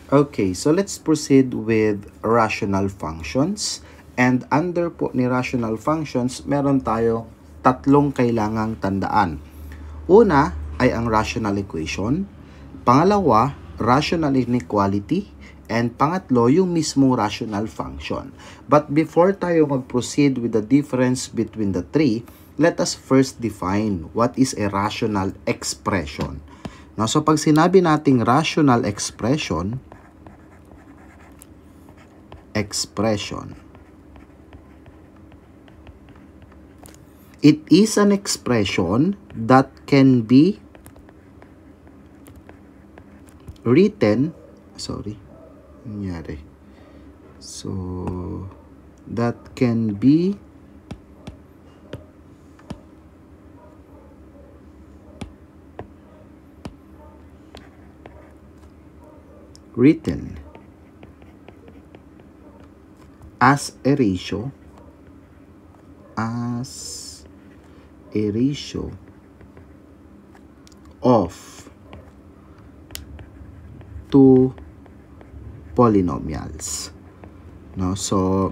Okay, so let's proceed with rational functions. And under po ni rational functions, meron tayo tatlong kailangang tandaan. Una ay ang rational equation. Pangalawa, rational inequality. And pangatlo, yung mismong rational function. But before tayo mag-proceed with the difference between the three, let us first define what is a rational expression. No, so pag sinabi nating rational expression, it is an expression that can be written, that can be written as a ratio of two polynomials. No, so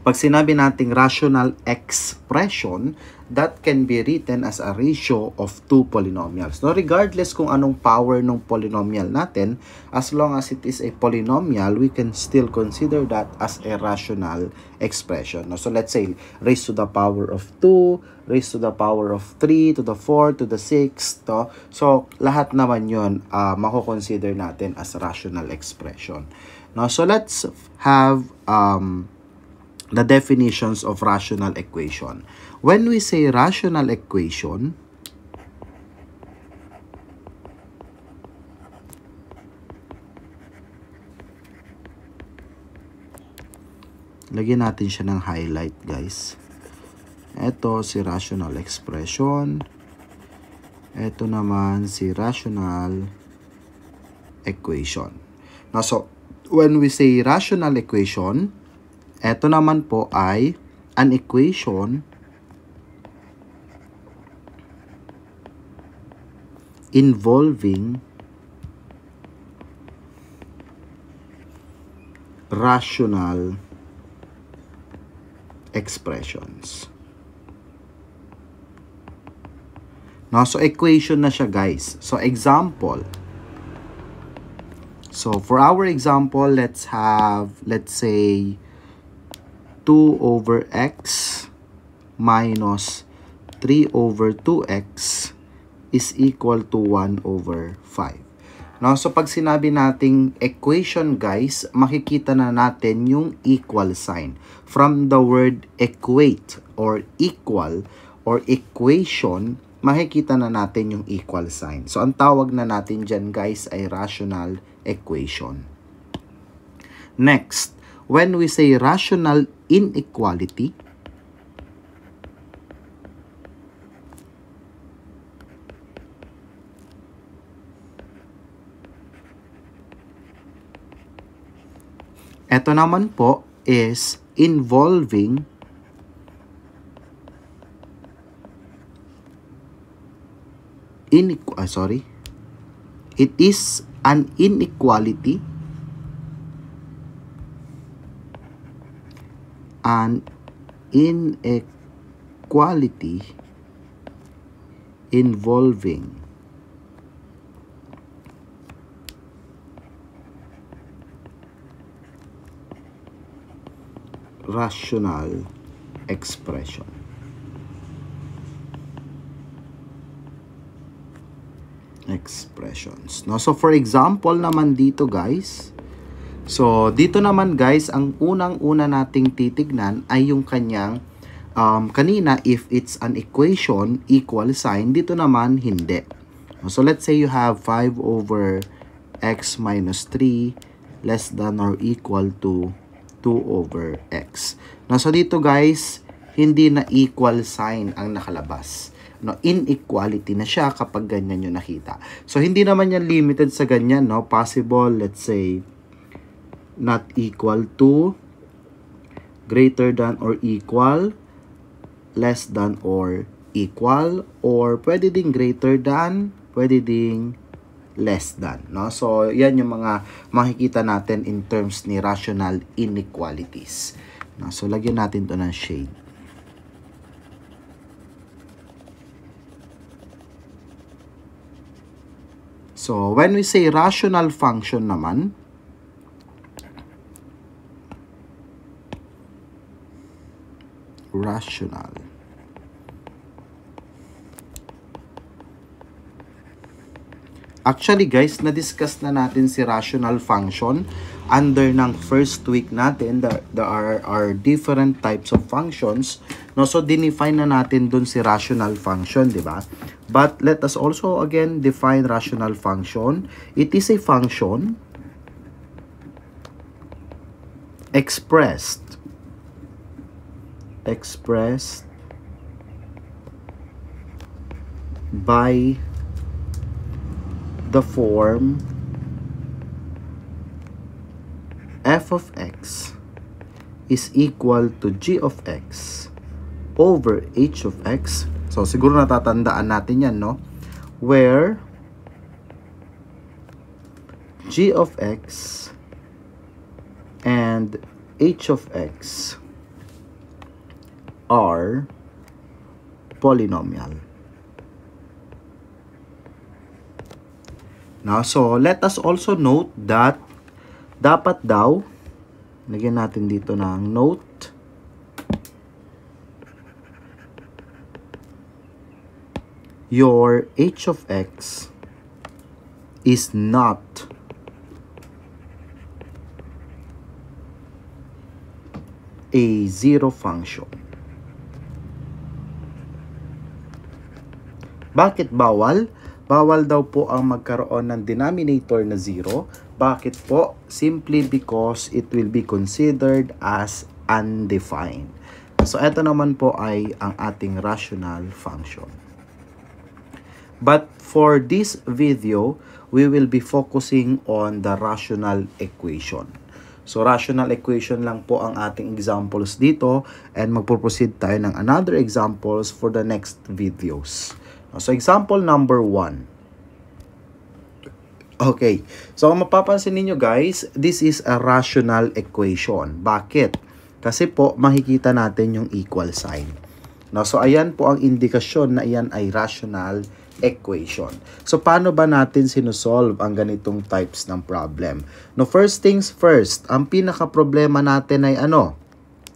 pag sinabi nating rational expression, that can be written as a ratio of two polynomials. No, regardless kung anong power ng polynomial natin, as long as it is a polynomial, we can still consider that as a rational expression. No, so let's say raised to the power of 2, raised to the power of 3, to the 4, to the 6. No? So lahat naman yun mako-consider natin as rational expression. No, so let's have the definitions of rational equation. When we say rational equation, lagyan natin siya ng highlight, guys. Ito si rational expression. Ito naman si rational equation. Now, so when we say rational equation, ito naman po ay an equation involving rational expressions. No, so equation na siya, guys. So example. So for our example, let's say 2 over x minus 3 over 2x is equal to 1 over 5. No, so pag sinabi nating equation, guys, makikita na natin yung equal sign. From the word equate or equal or equation, makikita na natin yung equal sign. So ang tawag na natin dyan, guys, ay rational equation. Next, when we say rational inequality, ito naman po is involving it is an inequality involving rational expressions. No, so for example naman dito, guys. So dito naman, guys, ang unang-una nating titignan ay yung kanyang kanina if it's an equation equal sign, dito naman hindi. So let's say you have 5 over x minus 3 less than or equal to 2 over x. No, so dito, guys, hindi na equal sign ang nakalabas. No, inequality na siya kapag ganyan yung nakita. So hindi naman yan limited sa ganyan, no? Possible, let's say not equal to, greater than or equal, less than or equal, or pwede ding greater than, pwede ding less than, no? So, yan yung mga makikita natin in terms ni rational inequalities. No? So, lagyan natin to ng shade. So, when we say rational function naman, rational. Actually guys, na-discuss na natin si rational function under ng first week natin. There are different types of functions. No? So, dinefine na natin dun si rational function, di ba? But let us also again define rational function. It is a function expressed by the form f of x is equal to g of x over h of x. So, siguro natatandaan natin yan, no? Where g of x and h of x are polynomial. Now, so, let us also note that dapat daw, lagyan natin dito ng note, your h of x is not a zero function. Bakit bawal? Bawal daw po ang magkaroon ng denominator na 0. Bakit po? Simply because it will be considered as undefined. So, ito naman po ay ang ating rational function. But for this video, we will be focusing on the rational equation. So, rational equation lang po ang ating examples dito, and magpo-proceed tayo ng another examples for the next videos. So, example number 1. Okay. So, kung mapapansin niyo guys, this is a rational equation. Bakit? Kasi po, makikita natin yung equal sign. No? So, ayan po ang indikasyon na iyan ay rational equation. So, paano ba natin sinusolve ang ganitong types ng problem? No, first things first, ang pinaka-problema natin ay ano?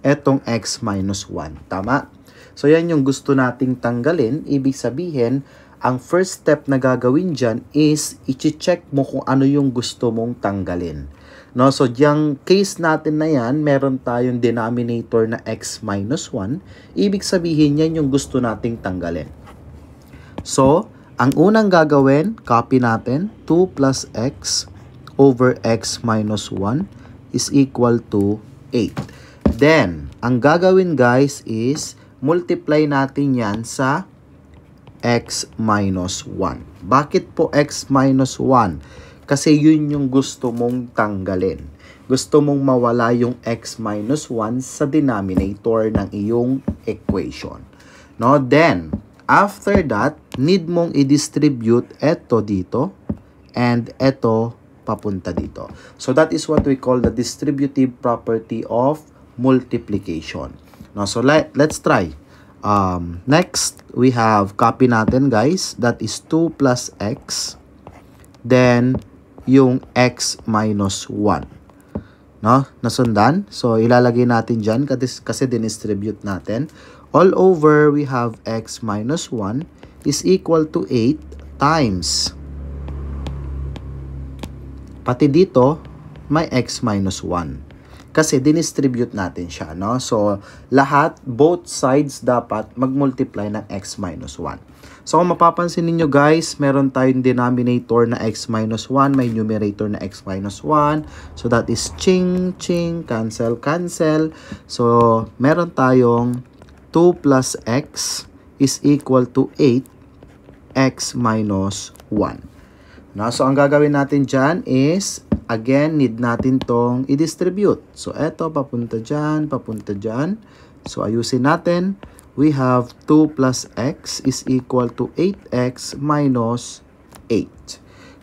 Etong x minus 1. Tama? So, yan yung gusto nating tanggalin. Ibig sabihin, ang first step na gagawin dyan is i-check mo kung ano yung gusto mong tanggalin. No? So, yung case natin na yan, meron tayong denominator na x minus 1. Ibig sabihin, yan yung gusto nating tanggalin. So, ang unang gagawin, copy natin, 2 plus x over x minus 1 is equal to 8. Then, ang gagawin guys is multiply natin yan sa x minus 1. Bakit po x minus 1? Kasi yun yung gusto mong tanggalin. Gusto mong mawala yung x minus 1 sa denominator ng iyong equation. No? Then, after that, need mong i-distribute eto dito and eto papunta dito. So, that is what we call the distributive property of multiplication. No, so let's try. Next, we have copy natin guys. That is 2 plus x. Then, yung x minus 1. No? Nasundan? So, ilalagay natin dyan kasi dinistribute natin. All over, we have x minus 1 is equal to 8 times. Pati dito, may x minus 1. Kasi dinistribute natin siya, no? So, lahat, both sides dapat mag-multiply ng x minus 1. So, kung mapapansin ninyo guys, meron tayong denominator na x minus 1, may numerator na x minus 1. So, that is ching, ching, cancel, cancel. So, meron tayong 2 plus x is equal to 8 x minus 1. No? So, ang gagawin natin dyan is, again, need natin tong i-distribute. So, eto, papunta dyan, papunta dyan. So, ayusin natin. We have 2 plus x is equal to 8x minus 8.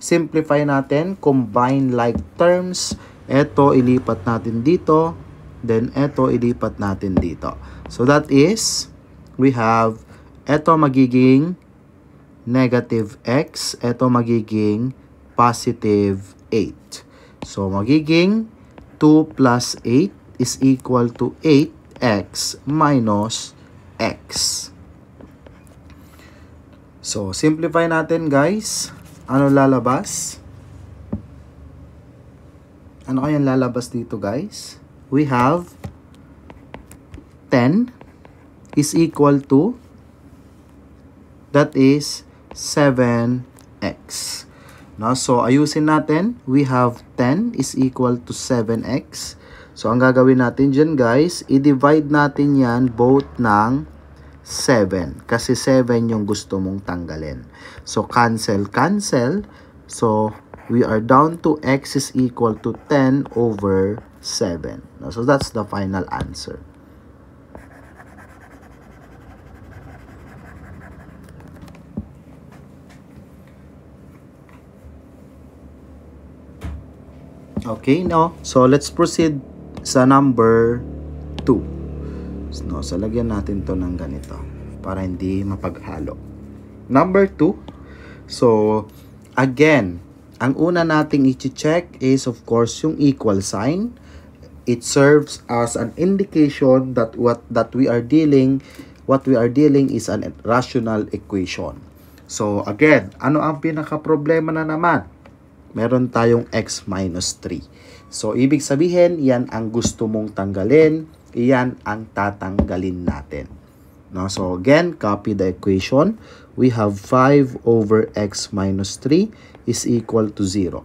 simplify natin, combine like terms. Ito, ilipat natin dito. Then, ito, ilipat natin dito. So, that is, we have, ito magiging negative x. Ito magiging positive 8. So, magiging 2 plus 8 is equal to 8x minus x. So, simplify natin guys. Ano lalabas? Ano kayang lalabas dito guys? We have 10 is equal to, that is 7x. No? So, ayusin natin. We have 10 is equal to 7x. So, ang gagawin natin dyan guys, i-divide natin yan both ng 7. Kasi 7 yung gusto mong tanggalin. So, cancel, cancel. So, we are down to x is equal to 10 over 7. No? So, that's the final answer. Okay, no? So, let's proceed sa number 2. No, so, lagyan natin to ng ganito para hindi mapaghalo. Number 2. So, again, ang una nating i-check is, of course, yung equal sign. It serves as an indication that what we are dealing is a rational equation. So, again, ano ang pinaka-problema na naman? Meron tayong x minus 3. So, ibig sabihin, yan ang gusto mong tanggalin. Yan ang tatanggalin natin. No? So, again, copy the equation. We have 5 over x minus 3 is equal to 0.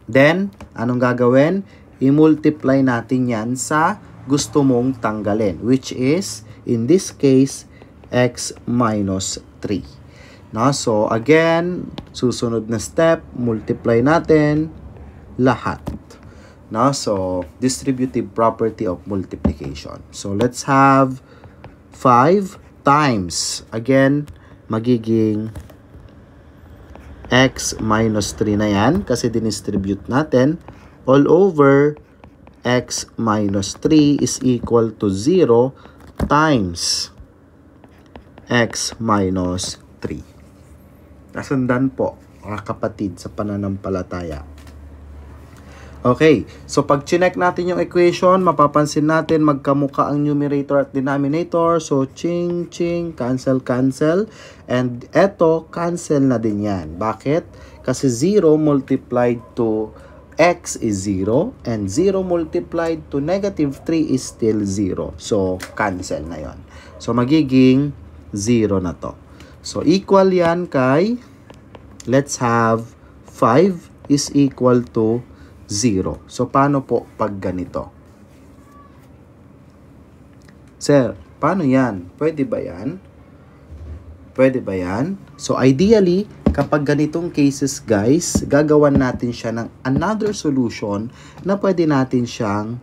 Then, anong gagawin? I-multiply natin yan sa gusto mong tanggalin, which is, in this case, x minus 3. No? So, again, susunod na step, multiply natin lahat. No? So, distributive property of multiplication. So, let's have 5 times, again, magiging x minus 3 na yan kasi dinistribute natin all over x minus 3 is equal to 0 times x minus 3. Nasundan po, mga kapatid, sa pananampalataya. Okay, so pag chinek natin yung equation, mapapansin natin magkamukha ang numerator at denominator. So, ching, ching, cancel, cancel. And eto, cancel na din yan. Bakit? Kasi 0 multiplied to x is 0. And 0 multiplied to negative 3 is still 0. So, cancel na yon. So, magiging 0 na to. So, equal yan kay, let's have 5 is equal to 0. So, paano po pag ganito? Sir, paano yan? Pwede ba yan? Pwede ba yan? So, ideally, kapag ganitong cases, guys, gagawan natin siya ng another solution na pwede natin siyang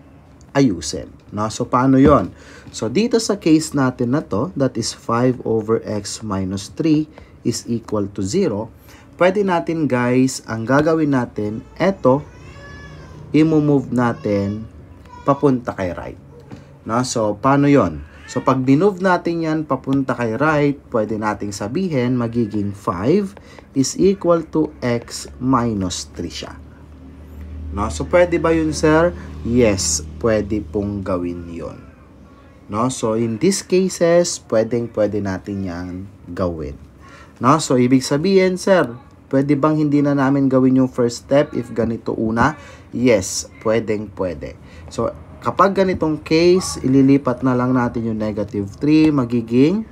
ayusin. No? So, paano yon? So, dito sa case natin na to, that is 5 over x minus 3 is equal to 0, pwede natin, guys, ang gagawin natin, eto, i-move natin papunta kay right. No? So, paano yon? So, pag binove natin yan papunta kay right, pwede nating sabihin magiging 5 is equal to x minus 3 siya. No? So, pwede ba yun, sir? Yes, pwede pong gawin yun. No? So, in these cases, pwede natin yan gawin. No? So, ibig sabihin, sir, pwede bang hindi na namin gawin yung first step if ganito una? Yes, pwede. So, kapag ganitong case, ililipat na lang natin yung negative 3, magiging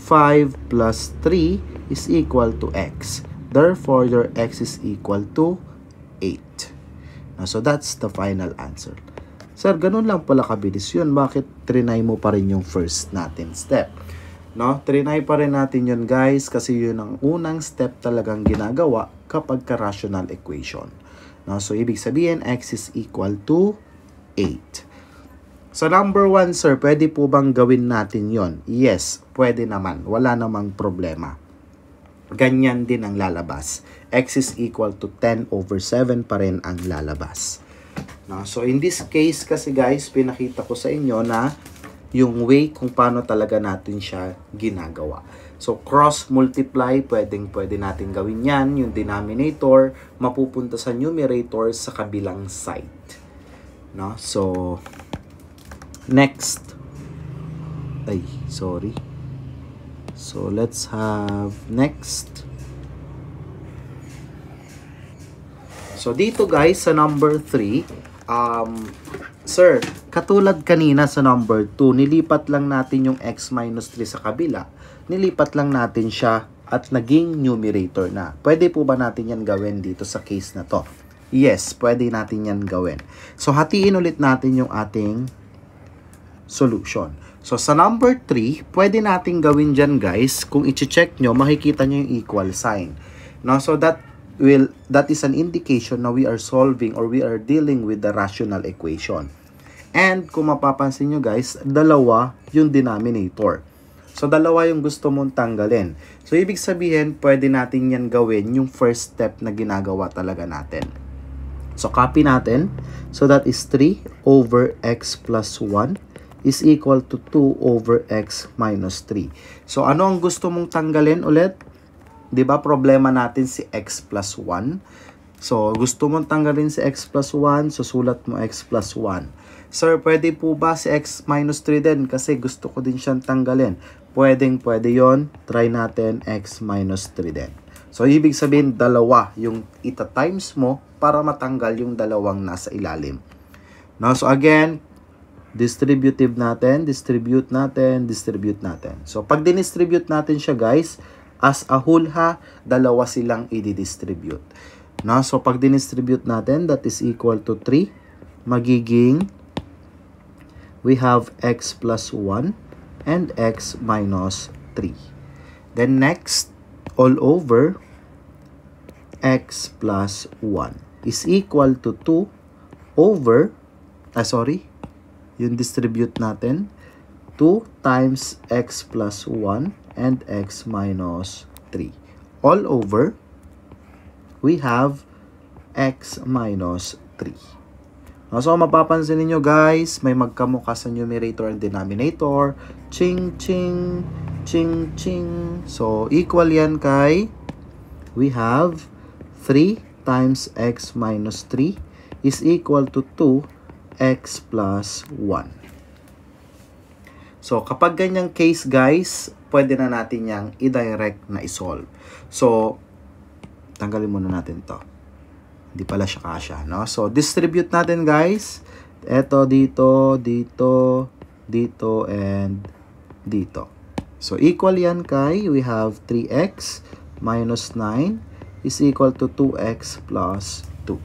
5 plus 3 is equal to x. Therefore, your x is equal to 8. So, that's the final answer. Sir, ganun lang pala kabilis yun. Bakit trinay mo pa rin yung first natin step? No? Trinay pa rin natin yun, guys, kasi yun ang unang step talagang ginagawa kapag ka-rational equation. No? So, ibig sabihin, x is equal to 8. So, number 1, sir, pwede po bang gawin natin yon? Yes, pwede naman. Wala namang problema. ganyan din ang lalabas. X is equal to 10 over 7 pa rin ang lalabas. No? So, in this case kasi guys, pinakita ko sa inyo na yung way kung paano talaga natin siya ginagawa. So, cross-multiply, pwede natin gawin yan. Yung denominator, mapupunta sa numerator sa kabilang side. No? So, next. Ay, sorry. So, let's have next. So, dito guys, sa number 3, sir, katulad kanina sa number 2, nilipat lang natin yung x minus 3 sa kabila. Nilipat lang natin siya at naging numerator na. Pwede po ba natin yan gawin dito sa case na to? Yes, pwede natin yan gawin. So, hatiin ulit natin yung ating solution. So, sa number 3, pwede natin gawin dyan guys. Kung i-check nyo, makikita nyo yung equal sign. No? So, that is an indication na we are solving or we are dealing with the rational equation. And kung mapapansin nyo guys, dalawa yung denominator. So, dalawa yung gusto mong tanggalin. So, ibig sabihin, pwede natin yan gawin yung first step na ginagawa talaga natin. So, copy natin. So, that is 3 over x plus 1 is equal to 2 over x minus 3. So, ano ang gusto mong tanggalin ulit? Diba, problema natin si x plus 1. So, gusto mong tanggalin si x plus 1, so sulat mo x plus 1. Sir, pwede po ba si x minus 3 din? Kasi gusto ko din siyang tanggalin. Pwede yon. Try natin x minus 3 din. So, ibig sabihin, dalawa yung ita-times mo para matanggal yung dalawang nasa ilalim. Now, so again, distributive natin, distribute natin. So, pag dinistribute natin siya, guys, as a whole ha, dalawa silang i-distribute. No? So, pag dinistribute natin, that is equal to 3. Magiging, we have x plus 1 and x minus 3. Then, next, all over, x plus 1 is equal to 2 over, yung distribute natin, 2 times x plus 1 and x minus 3. All over, we have x minus 3. So, mapapansin niyo guys, may magkamukha sa numerator and denominator. Ching, ching, ching, ching. So, equal yan kay, we have 3 times x minus 3 is equal to 2x plus 1. So, kapag ganyang case, guys, pwede na natin yang i-direct na i-solve. So, tanggalin muna natin to. Hindi pala siya kasya, no? So, distribute natin, guys. Ito, dito, dito, dito, and dito. So, equal yan kay, we have 3x minus 9 is equal to 2x plus 2.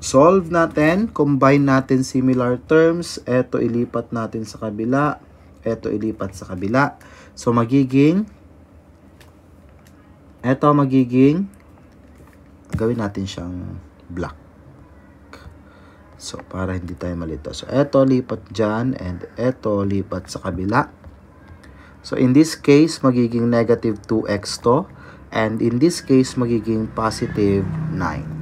Solve natin, combine natin similar terms. Ito ilipat natin sa kabila. Ito ilipat sa kabila. So, magiging, gawin natin siyang black. So, para hindi tayo malito. So, ito lipat dyan and ito lipat sa kabila. So, in this case, magiging negative 2x to. And in this case, magiging positive 9.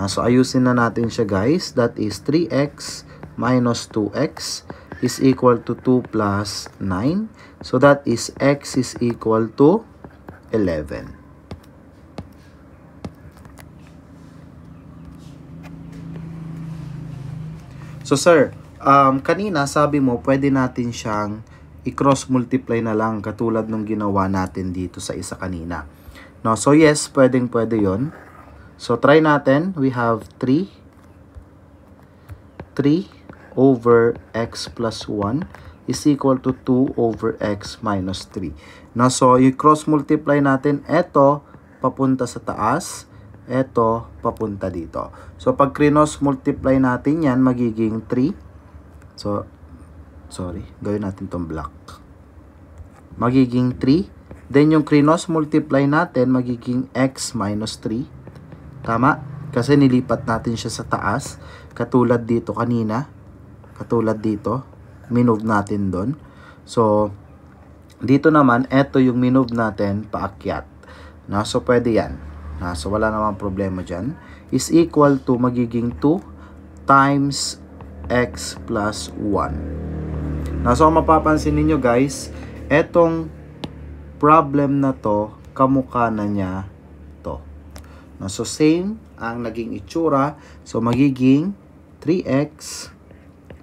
So, ayusin na natin siya guys. That is 3x minus 2x is equal to 2 plus 9. So, that is x is equal to 11. So, sir, kanina sabi mo, pwede natin siyang i-cross multiply na lang katulad nung ginawa natin dito sa isa kanina. No, so, yes, pwede yon. So, try natin. We have 3 over x plus 1 is equal to 2 over x minus 3. No, so, i-cross multiply natin. Ito, papunta sa taas. Ito, papunta dito. So, pag cross multiply natin yan, magiging 3. So, sorry, gawin natin tong black. Magiging 3. Then, yung cross multiply natin, magiging x minus 3. Tama? Kasi nilipat natin siya sa taas. Katulad dito kanina. Katulad dito. Minove natin doon. So, Dito naman, eto yung minove natin paakyat. No? So, pwede yan. No? So, wala namang problema dyan. Is equal to magiging 2 times x plus 1. No? So, mapapansin ninyo guys, etong problem na to, kamukha na niya to. No? So, same ang naging itsura. So, magiging 3x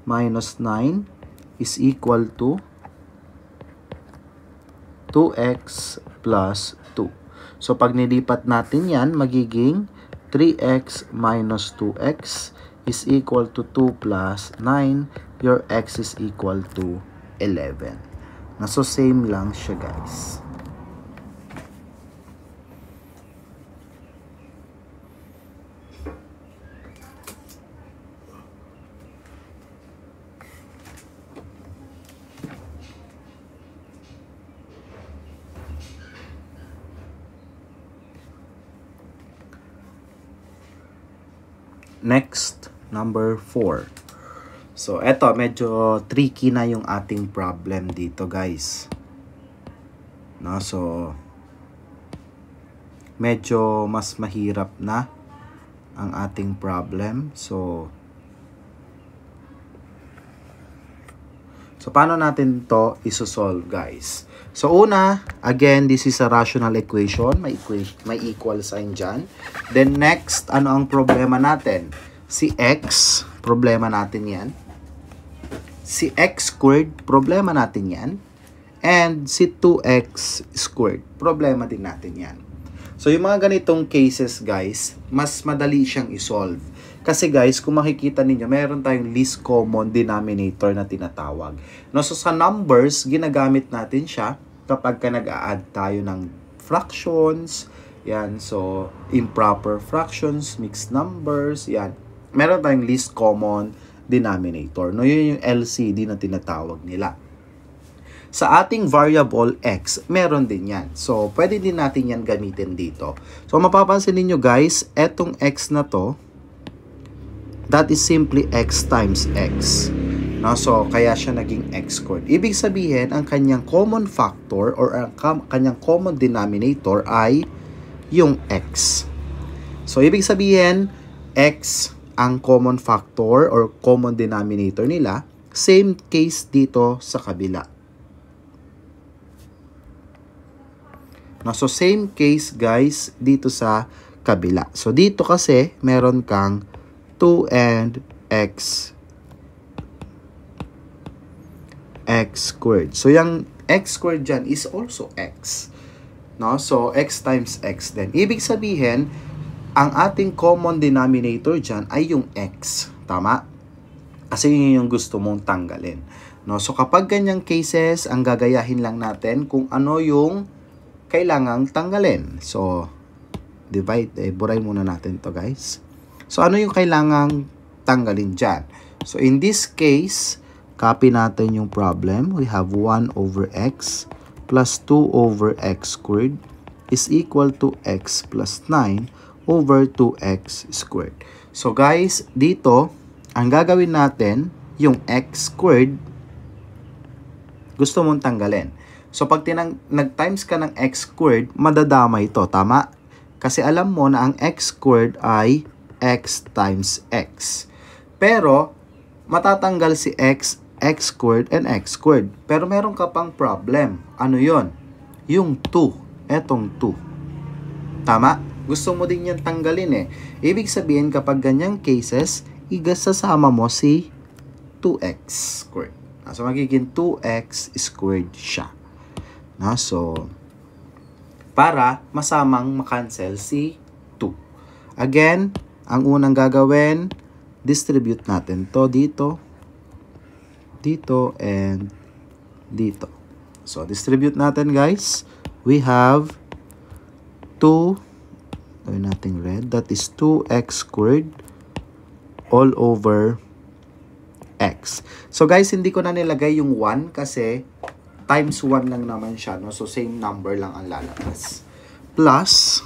minus 9 is equal to 2x plus 2. So, pag nilipat natin yan, magiging 3x minus 2x is equal to 2 plus 9. Your x is equal to 11. So, same lang siya, guys. Next, number 4. So, eto, medyo tricky na yung ating problem dito, guys. No, so, medyo mas mahirap na ang ating problem. So, paano natin to isosolve, guys? So, una, again, this is a rational equation. May equal sign dyan. Then, next, ano ang problema natin? Si x, problema natin yan. Si x squared, problema natin yan. And si 2x squared, problema din natin yan. So, yung mga ganitong cases, guys, mas madali siyang isolve. Kasi, guys, kung makikita ninyo, meron tayong least common denominator na tinatawag. No, so, sa numbers, ginagamit natin siya kapag ka nag-a-add tayo ng fractions, yan, so, improper fractions, mixed numbers, yan. Meron tayong least common denominator. No, yun yung LCD na tinatawag nila. Sa ating variable x, meron din yan. So, pwede din natin yan gamitin dito. So, mapapansin ninyo guys, etong x na to, that is simply x times x. No? So, kaya siya naging x squared. Ibig sabihin, ang kanyang common factor or ang kanyang common denominator ay yung x. So, ibig sabihin, x ang common factor or common denominator nila. Same case dito sa kabila. No? So, same case guys dito sa kabila. So, dito kasi meron kang 2 and x squared. So, yung x squared dyan is also x. No? So, x times x din. Ibig sabihin, ang ating common denominator dyan ay yung x. Tama? Kasi yun yung gusto mong tanggalin. No? So, kapag ganyang cases, ang gagayahin lang natin kung ano yung kailangang tanggalin. So, divide. Buray muna natin to guys. So, ano yung kailangang tanggalin dyan? So, in this case, copy natin yung problem. We have 1 over x plus 2 over x squared is equal to x plus 9 over 2x squared. So, guys, dito, ang gagawin natin, yung x squared, gusto mong tanggalin. So, pag nag-times ka ng x squared, madadamay ito. Tama? Kasi alam mo na ang x squared ay x times x. Pero, matatanggal si x squared and x squared. Pero meron ka pang problem. Ano yon? Yung 2. Etong 2. Tama? Gusto mo din yan tanggalin eh. Ibig sabihin, kapag ganyang cases, igasasama mo si 2x squared. So, magiging 2x squared siya. So, para masamang makancel si 2. Again, ang unang gagawin, distribute natin to dito, dito, and dito. So, distribute natin guys. We have 2, gawin natin red, that is 2x squared all over x. So, guys, hindi ko na nilagay yung 1 kasi times 1 lang naman siya. No? So, same number lang ang lalabas. Plus,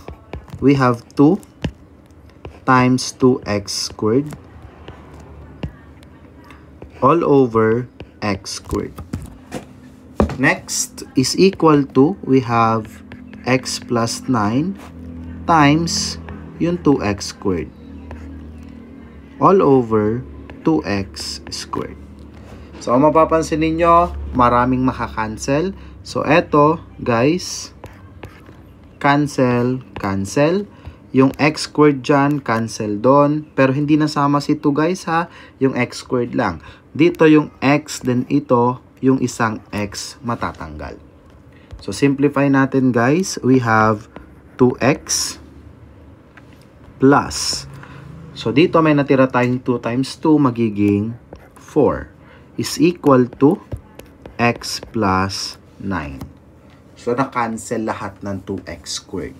we have 2 times 2x squared all over x squared. Next is equal to, we have x plus 9 times yung 2x squared all over 2x squared. So, mapapansin ninyo, maraming makakancel. So, eto, guys, cancel, cancel. Yung x squared dyan, cancel doon. Pero hindi nasama si 2, guys, ha? Yung x squared lang. Dito yung x, then ito, yung isang x matatanggal. So, simplify natin, guys. We have 2x plus. So, dito may natira tayong 2 times 2, magiging 4 is equal to x plus 9. So, na-cancel lahat ng 2x squared.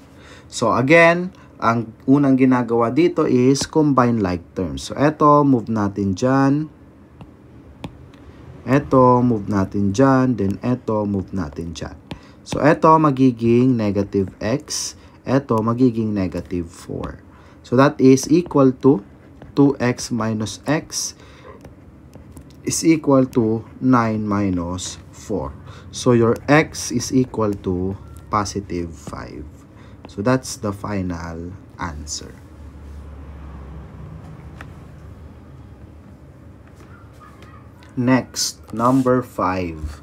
So, again, ang unang ginagawa dito is combine like terms. So, eto, move natin dyan. Eto, move natin dyan. Then, eto, move natin dyan. So, eto, magiging negative x. Eto, magiging negative 4. So, that is equal to 2x minus x is equal to 9 minus 4. So, your x is equal to positive 5. So, that's the final answer. Next, number 5.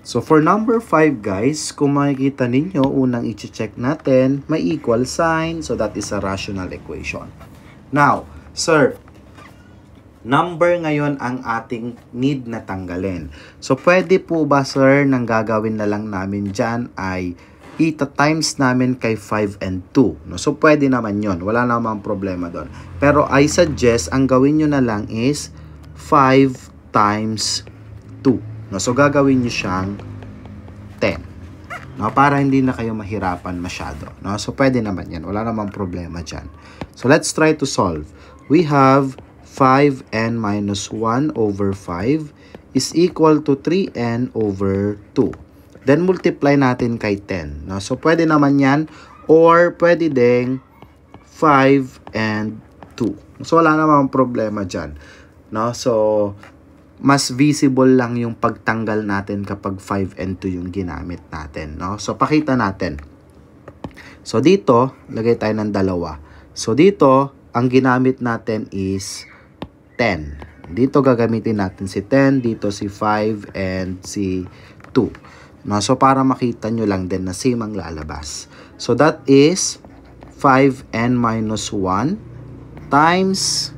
So, for number 5, guys, kung makikita ninyo, unang i-check natin, may equal sign. So, that is a rational equation. Now, sir, number ngayon ang ating need na tanggalin. So, pwede po ba, sir, nang gagawin na lang namin dyan ay ita-times namin kay 5 and 2. No? So, pwede naman yon. Wala namang problema doon. Pero, I suggest, ang gawin nyo na lang is 5 times 2. No, so, gagawin nyo siyang 10. No, para hindi na kayo mahirapan masyado. No, so, pwede naman yan. Wala namang problema dyan. So, let's try to solve. We have 5n minus 1 over 5 is equal to 3n over 2. Then, multiply natin kay 10. No, so, pwede naman yan. Or, pwede ding 5 and 2. So, wala namang problema dyan. No, so, mas visible lang yung pagtanggal natin kapag 5 and 2 yung ginamit natin, no? So, pakita natin. So, dito, lagay tayo ng dalawa. So, dito, ang ginamit natin is 10. Dito, gagamitin natin si 10. Dito, si 5 and si 2. No? So, para makita nyo lang din na same ang lalabas. So, that is 5n minus 1 times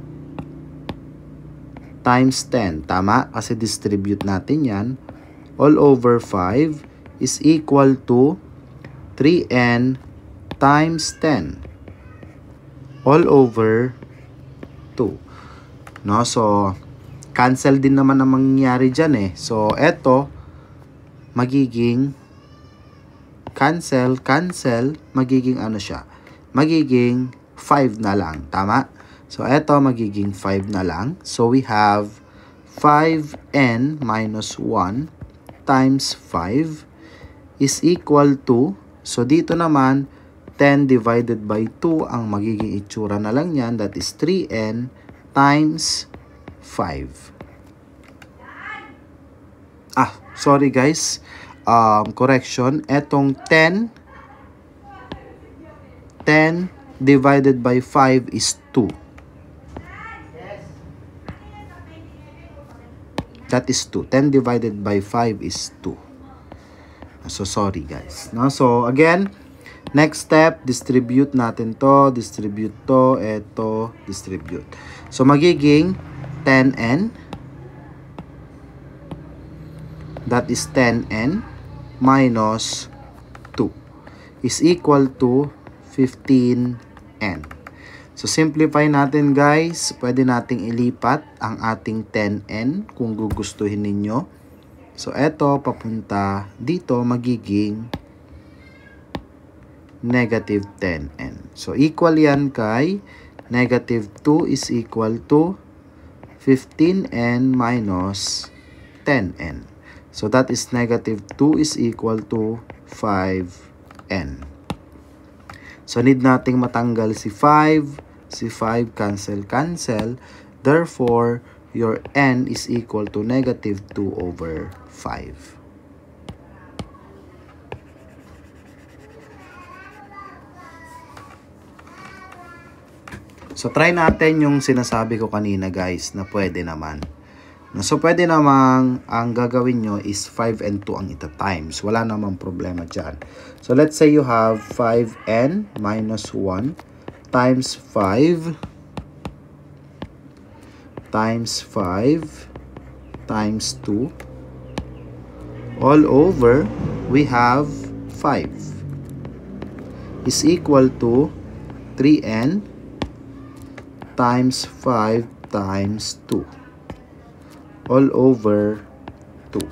10. Tama? Kasi distribute natin yan. All over 5 is equal to 3n times 10. All over 2. No? So, cancel din naman ang mangyayari dyan eh. So, eto, magiging cancel, magiging ano siya? Magiging 5 na lang. Tama? So, eto magiging 5 na lang. So, we have 5n minus 1 times 5 is equal to, so dito naman, 10 divided by 2 ang magiging itsura na lang yan. That is 3n times 5. Sorry guys. Correction. Etong 10 divided by 5 is 2. That is 2. 10 divided by 5 is 2. So, sorry guys. No? So, again, next step, distribute natin to. Distribute to. Eto, distribute. So, magiging 10n. That is 10n minus 2 is equal to 15n. So, simplify natin guys. Pwede nating ilipat ang ating 10n kung gugustuhin ninyo. So, eto papunta dito magiging negative 10n. So, equal yan kay negative 2 is equal to 15n minus 10n. So, that is negative 2 is equal to 5n. So, need nating matanggal si 5. Si 5 cancel. Therefore, your n is equal to negative 2 over 5. So, try natin yung sinasabi ko kanina, guys, na pwede naman. So, pwede namang ang gagawin nyo is 5 and 2 ang ita-times. Wala namang problema dyan. So, let's say you have 5n minus 1 times 5 times 5 times 2 all over, we have 5 is equal to 3n times 5 times 2 all over 2.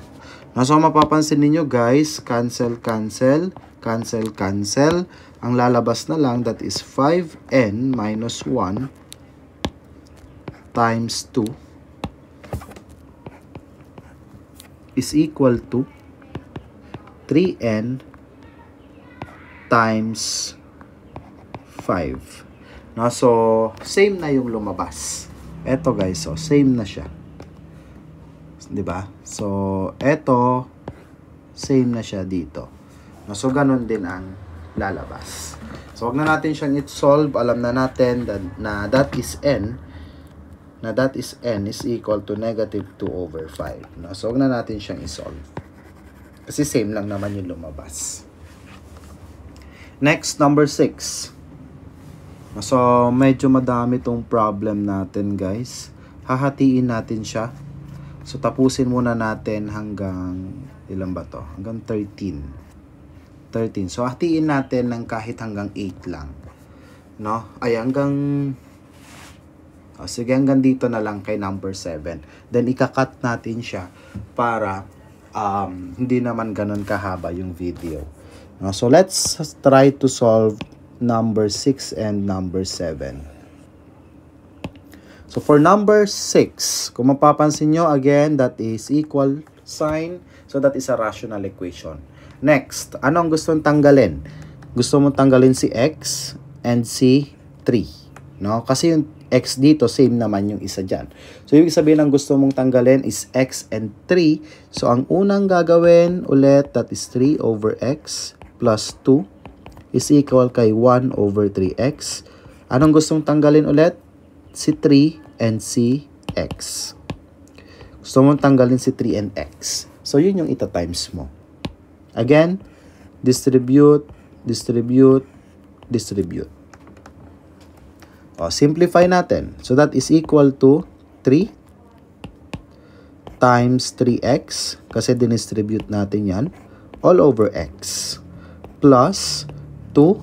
Now, so mapapansin niyo guys, cancel, cancel, cancel, cancel. Ang lalabas na lang, that is 5n minus 1 times 2 is equal to 3n times 5. Now, so, same na yung lumabas. Eto guys, so, same na siya. Diba? So, eto, same na siya dito. So, ganun din ang lalabas. So, wag na natin siyang i-solve. Alam na natin na that is n is equal to negative 2 over 5. No? So, wag na natin siyang i-solve. Kasi same lang naman yung lumabas. Next, number 6. So, medyo madami tong problem natin, guys. Hahatiin natin siya. So, tapusin muna natin hanggang, ilan ba to? Hanggang 13. So, hatiin natin ng kahit hanggang 8 lang. No? Ay, hanggang, sige, hanggang dito na lang kay number 7. Then, ikakat natin siya para hindi naman ganun kahaba yung video. No? So, let's try to solve number 6 and number 7. So, for number 6, kung mapapansin nyo, again, that is equal sign. So, that is a rational equation. Next, ano ang gusto mong tanggalin? Gusto mong tanggalin si x and si 3. No? Kasi yung x dito, same naman yung isa dyan. So, ibig sabihin ang gusto mong tanggalin is x and 3. So, ang unang gagawin ulit, that is 3 over x plus 2 is equal kay 1 over 3x. Anong gusto mong tanggalin ulit? Si 3 and si x. Gusto mong tanggalin si 3 and x. So, yun yung ita-times mo. Again, distribute, distribute, distribute. O, simplify natin. So, that is equal to 3 times 3x, kasi dinistribute natin yan, all over x, plus 2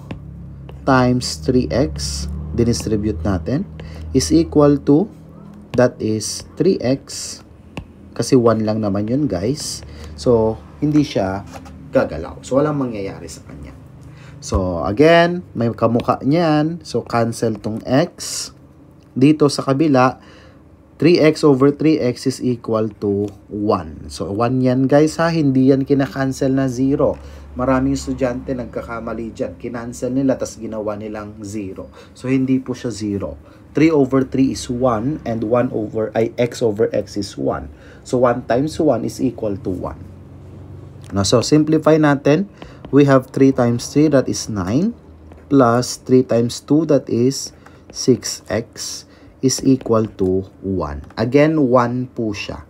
times 3x, dinistribute natin, is equal to, that is 3x, kasi 1 lang naman yun guys. So, hindi siya gagalaw. So, walang mangyayari sa kanya. So, again, may kamukha niyan. So, cancel tong x. Dito sa kabila, 3x over 3x is equal to 1. So, 1 yan guys ha. Hindi yan kinakancel na 0. Maraming estudyante nagkakamali dyan. Kinancel nila, tas ginawa nilang 0. So, hindi po siya 0. 3 over 3 is 1 and 1 over, x over x is 1. So, 1 times 1 is equal to 1. Now, so, simplify natin. We have 3 times 3, that is 9, plus 3 times 2, that is 6x, is equal to 1. Again, 1 po siya.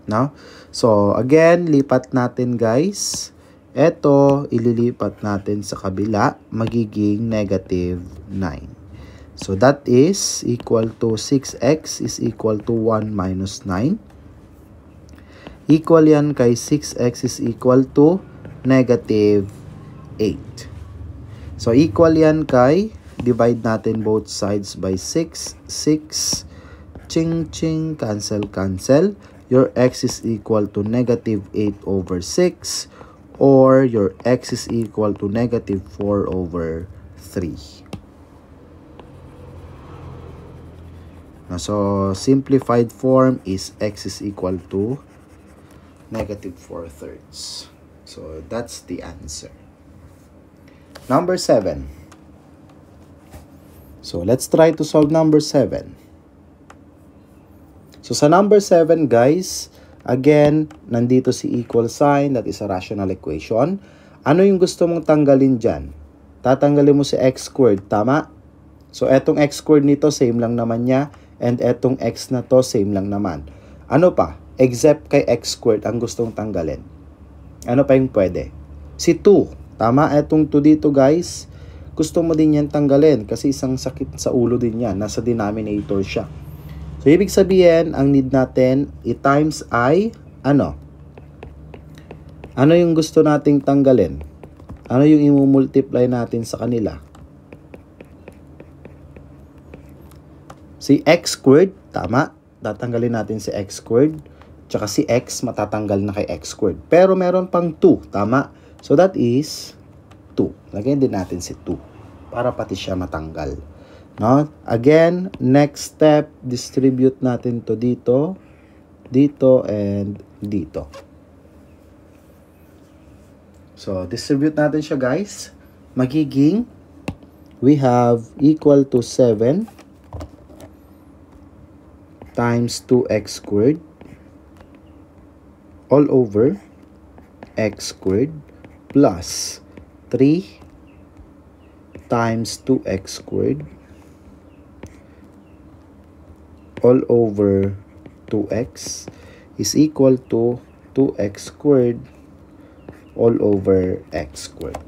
No? So, again, lipat natin guys. Ito, ililipat natin sa kabila, magiging negative 9. So, that is equal to 6x is equal to 1 minus 9. Equal yan kay 6x is equal to negative 8. So, equal yan kay, divide natin both sides by 6. 6, ching, ching, cancel, cancel. Your x is equal to negative 8 over 6. Or your x is equal to negative 4 over 3. So, simplified form is x is equal to negative 4/3. So, that's the answer. Number 7. So, let's try to solve number 7. So, sa number 7, guys, again, nandito si equal sign, that is a rational equation. Ano yung gusto mong tanggalin dyan? Tatanggalin mo si x squared, tama? So, etong x squared nito, same lang naman niya. And etong x na to, same lang naman. Ano pa? Except kay x squared ang gustong tanggalin. Ano pa yung pwede? Si 2. Tama? Etong 2 dito, guys. Gusto mo din yan tanggalin kasi isang sakit sa ulo din yan. Nasa denominator siya. So, ibig sabihin, ang need natin, i-times I, ano? Ano yung gusto nating tanggalin? Ano yung i-multiply natin sa kanila? Si x squared, tama. Tatanggalin natin si x squared. Tsaka si x, matatanggal na kay x squared. Pero meron pang 2, tama. So that is 2. Lagyan din natin si 2 para pati siya matanggal. No? Again, next step, distribute natin to dito, dito, and dito. So, distribute natin siya, guys. Magiging, we have equal to 7 times 2x squared all over x squared plus 3 times 2x squared all over 2x is equal to 2x squared all over x squared.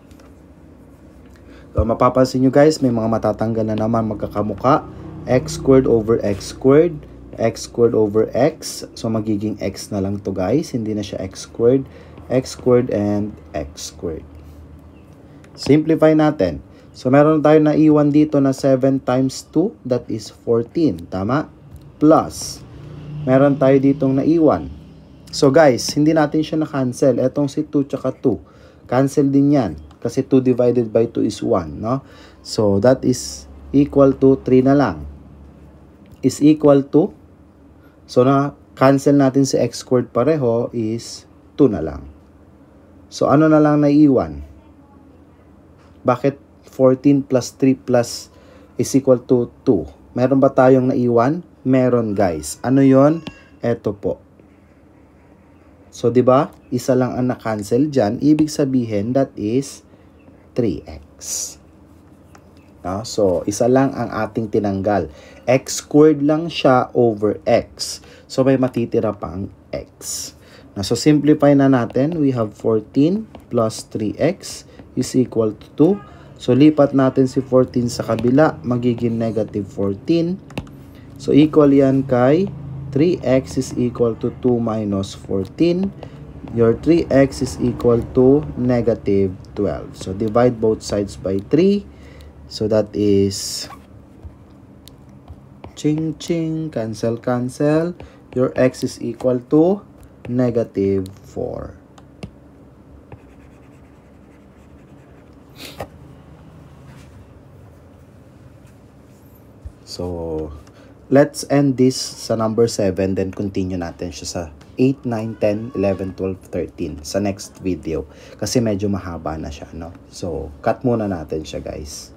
So, mapapansin nyo guys, may mga matatanggal na naman magkakamuka. X squared over x squared, x squared over x. So, magiging x na lang to guys. Hindi na siya x squared, and x squared. Simplify natin. So, meron tayo na iwan dito na 7 times 2, that is 14. Tama? Plus, meron tayo ditong naiwan. So guys, hindi natin siya na-cancel. Etong si 2 tsaka 2. Cancel din yan. Kasi 2 divided by 2 is 1. No? So that is equal to 3 na lang. Is equal to. So na-cancel natin si x squared pareho is 2 na lang. So ano na lang naiwan? Bakit 14 plus 3 plus is equal to 2? Meron ba tayong naiwan? Meron guys. Ano yon? Eto po. So, di ba? Isa lang ang na-cancel dyan. Ibig sabihin, that is 3x. No? So, isa lang ang ating tinanggal. X squared lang siya over x. So, may matitira pang x. No? So, simplify na natin. We have 14 plus 3x is equal to 2. So, lipat natin si 14 sa kabila. Magiging negative 14. So, equal yan kay 3x is equal to 2 minus 14. Your 3x is equal to negative 12. So, divide both sides by 3. So, that is ching ching, cancel cancel. Your x is equal to negative 4. So, let's end this sa number 7, then continue natin siya sa 8, 9, 10, 11, 12, 13 sa next video. Kasi medyo mahaba na siya, no? So, cut muna natin siya, guys.